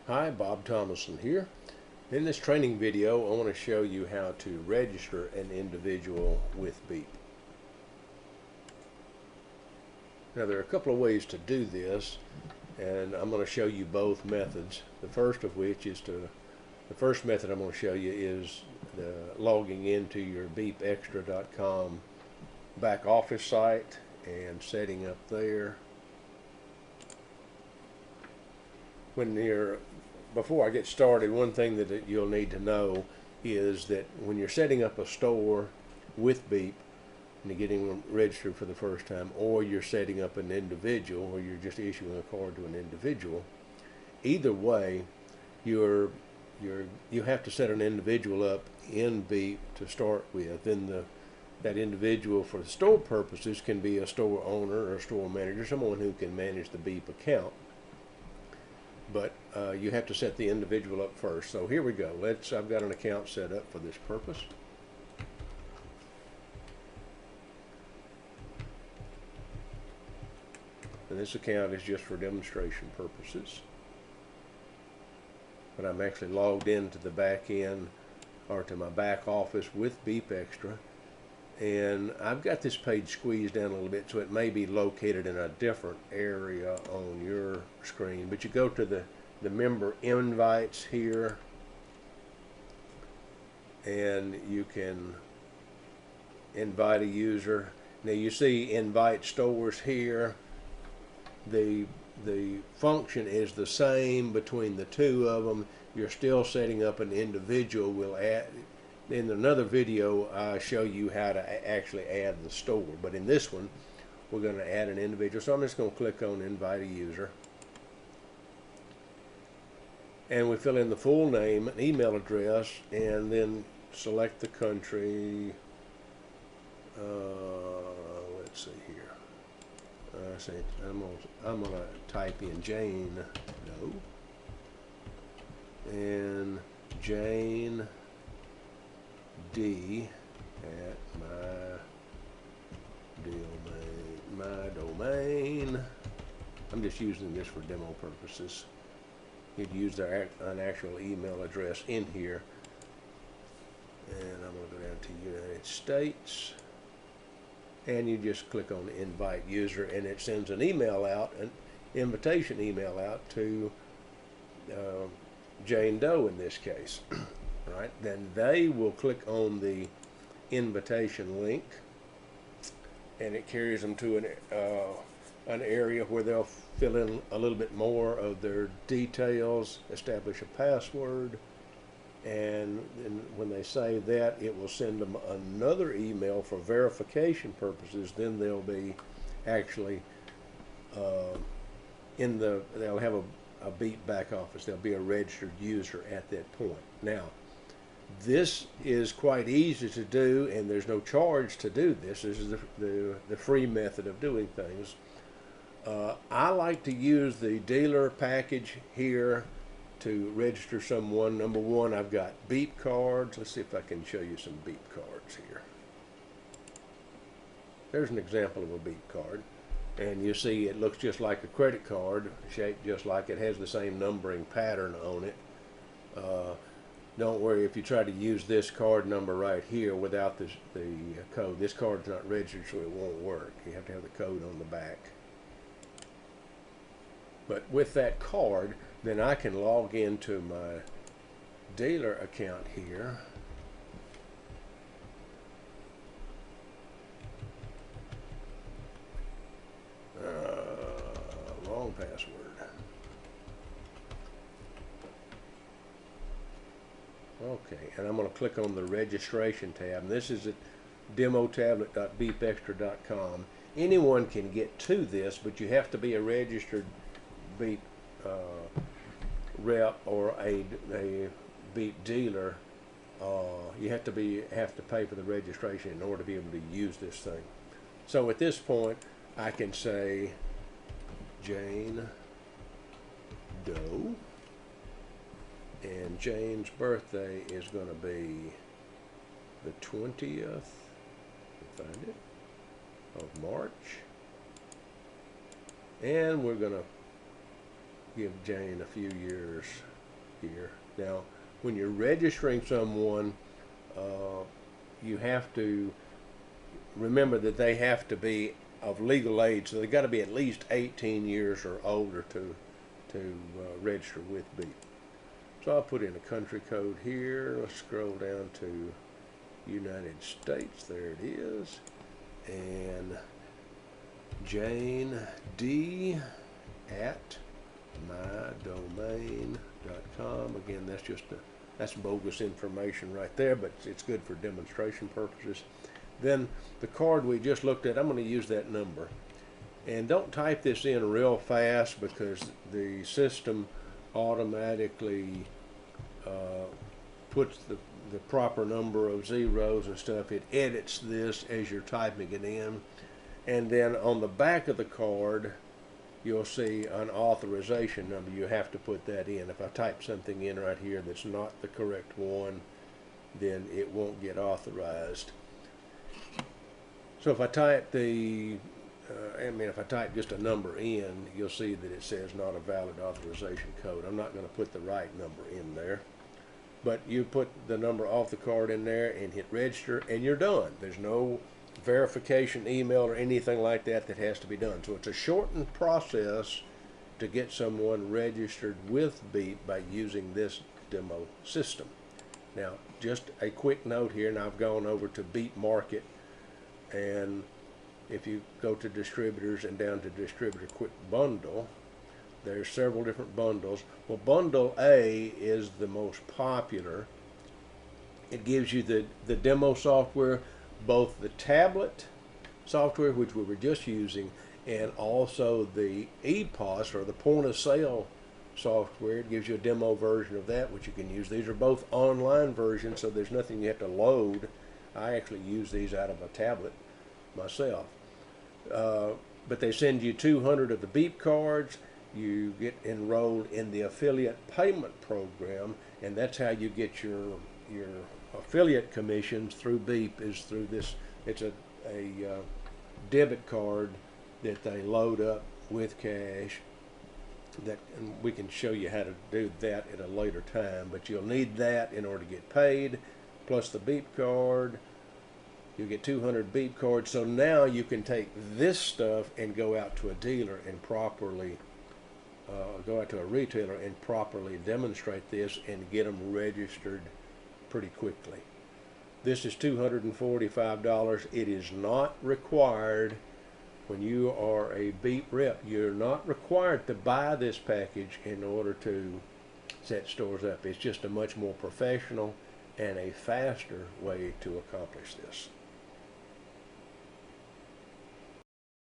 Hi, Bob Thomason here. In this training video, I want to show you how to register an individual with Beep. Now, there are a couple of ways to do this, and I'm going to show you both methods. The first method I'm going to show you is logging into your Beepxtra.com back office site and setting up there. Before I get started, one thing that you'll need to know is that when you're setting up a store with Beep and you're getting them registered for the first time, or you're setting up an individual, or you're just issuing a card to an individual, either way, you have to set an individual up in Beep to start with. Then that individual, for the store purposes, can be a store owner or a store manager, someone who can manage the Beep account. But you have to set the individual up first. So here we go. I've got an account set up for this purpose. And this account is just for demonstration purposes. But I'm actually logged into the back end, or to my back office with Beepxtra. And I've got this page squeezed down a little bit, so it may be located in a different area on your screen. But you go to the member invites here, and you can invite a user. Now you see invite stores here. The function is the same between the two of them. You're still setting up an individual. We'll add in another video, I show you how to actually add the store, but in this one we're going to add an individual. So I'm just going to click on invite a user, and we fill in the full name and email address, and then select the country. Let's see here. I'm gonna type in Jane Doe, and Jane D at my domain. I'm just using this for demo purposes. You'd use an actual email address in here, and I'm going to go down to United States, and you just click on invite user, and it sends an invitation email out to Jane Doe in this case. Right, then they will click on the invitation link, and it carries them to an area where they'll fill in a little bit more of their details, establish a password, and then when they save that, it will send them another email for verification purposes. Then they'll be actually they'll have a Beep back office. They'll be a registered user at that point. Now, this is quite easy to do, and there's no charge to do this. This is the free method of doing things. I like to use the dealer package here to register someone. Number one, I've got Beep cards. Let's see if I can show you some Beep cards here. There's an example of a Beep card, and you see it looks just like a credit card, shaped just like it, has the same numbering pattern on it. Don't worry if you try to use this card number right here without the code. This card is not registered, so it won't work. You have to have the code on the back. But with that card, then I can log into my dealer account here. Wrong password. Okay, and I'm going to click on the registration tab. And this is at demotablet.beepxtra.com. Anyone can get to this, but you have to be a registered Beep rep or a Beep dealer. You have to pay for the registration in order to be able to use this thing. So at this point, I can say Jane Doe. And Jane's birthday is going to be the 20th, find it, of March. And we're going to give Jane a few years here. Now, when you're registering someone, you have to remember that they have to be of legal age, so they've got to be at least 18 years or older to register with Beep. So I'll put in a country code here. Let's scroll down to United States. There it is. And Jane D at mydomain.com. Again, that's bogus information right there, but it's good for demonstration purposes. Then the card we just looked at, I'm going to use that number. And don't type this in real fast because the system automatically puts the proper number of zeros and stuff. It edits this as you're typing it in. And then on the back of the card, you'll see an authorization number. You have to put that in. If I type something in right here that's not the correct one, then it won't get authorized. So if I type if I type just a number in, you'll see that it says not a valid authorization code. I'm not going to put the right number in there. But you put the number off the card in there and hit register, and you're done. There's no verification email or anything like that that has to be done. So it's a shortened process to get someone registered with Beep by using this demo system. Now, just a quick note here, and I've gone over to Beep Market, and if you go to distributors and down to distributor quick bundle, there's several different bundles. Well, bundle A is the most popular. It gives you the demo software, both the tablet software, which we were just using, and also the EPOS, or the point of sale software. It gives you a demo version of that, which you can use. These are both online versions, so there's nothing you have to load. I actually use these out of a tablet myself. But they send you 200 of the Beep cards. You get enrolled in the affiliate payment program, and that's how you get your affiliate commissions through Beep, is through this. It's a debit card that they load up with cash. And we can show you how to do that at a later time, but you'll need that in order to get paid, plus the Beep card. You get 200 Beep cards. So now you can take this stuff and go out to a dealer and properly go out to a retailer and properly demonstrate this and get them registered pretty quickly. This is $245. It is not required when you are a Beep rep. You're not required to buy this package in order to set stores up. It's just a much more professional and a faster way to accomplish this.